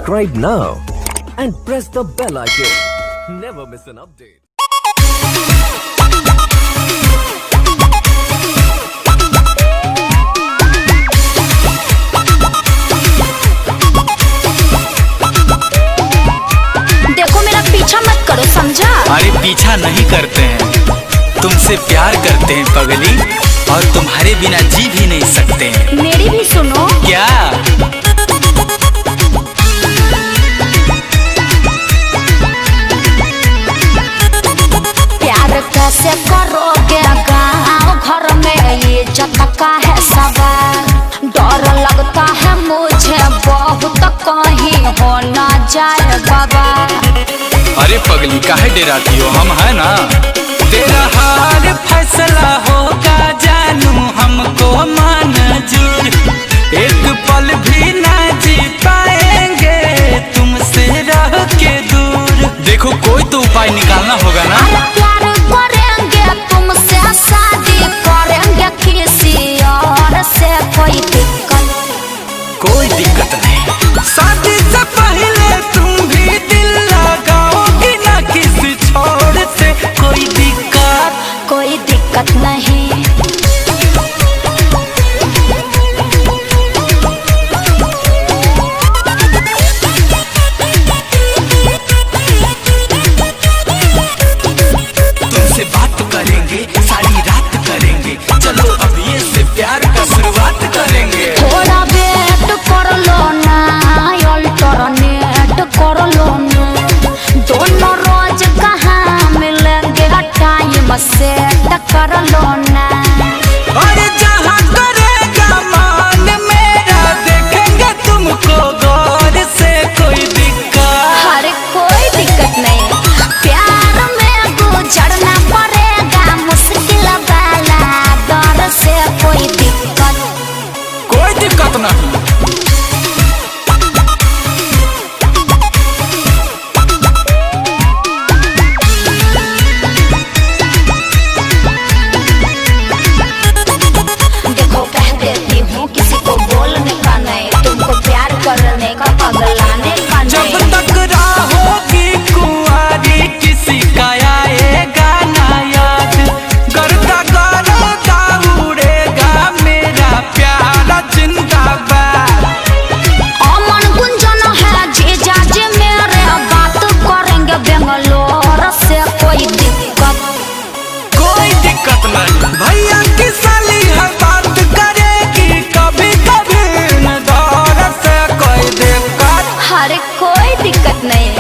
Subscribe now and press the bell icon. Never miss an update. देखो मेरा पीछा मत करो, समझा? अरे पीछा नहीं करते हैं, तुमसे प्यार करते हैं पगली, और तुम्हारे बिना जी भी नहीं सकते हैं। मेरी भी सुनो। क्या? प्यार कैसे करोगे गाँव घर में, ये इज्जत है सवाल। डर लगता है मुझे बहुत, कहीं हो ना जाए बाबा। अरे पगली काहे डराती हो, हम है ना। तेरा हाल फैसला होगा जानू, हमको मंजूर। एक पल भी ना जी पाएंगे तुमसे रह के दूर। देखो कोई तो उपाय निकालना होगा ना। प्यार करेंगे तुमसे, शादी करेंगे किसी और से, कोई दिक्कत नहीं। शादी से पहले तुम भी दिल लगाओगी ना किसी छोर से, कोई दिक्कत नहीं। तुमसे बात करेंगे, सारी रात करेंगे, चलो अभी से प्यार का शुरुआत करेंगे। थोड़ा वेट कर लो ना, अल्टरनेट कर लो ना। दोनों रोज कहाँ मिलेंगे, टाइम सेट कर लो ना। अरे जहाँ करेगा मान मेरा, देखेंगे तुमको गौर से, कोई दिक्कत। अरे कोई दिक्कत नहीं, प्यार में गुजरना पड़ेगा मुश्किल वाला दौर से, कोई दिक्कत नहीं। देखो कह देती हूँ, किसी को बोलने का नहीं, तुमको प्यार करने का, पगलाने का जब नहीं। तक रहोगी कुंवारी किसी का आएगा ना याद, करता करता उड़ेगा मेरा प्यारा जिंदाबाद। अमन गुंजन है जीजा जी मेरे, बात करेंगे बेंगलोर से, कोई दिक्कत नहीं। भैया की साली है बात करेगी, कभी कभी न दौर से, कोई दिक्कत। अरे कोई दिक्कत नहीं।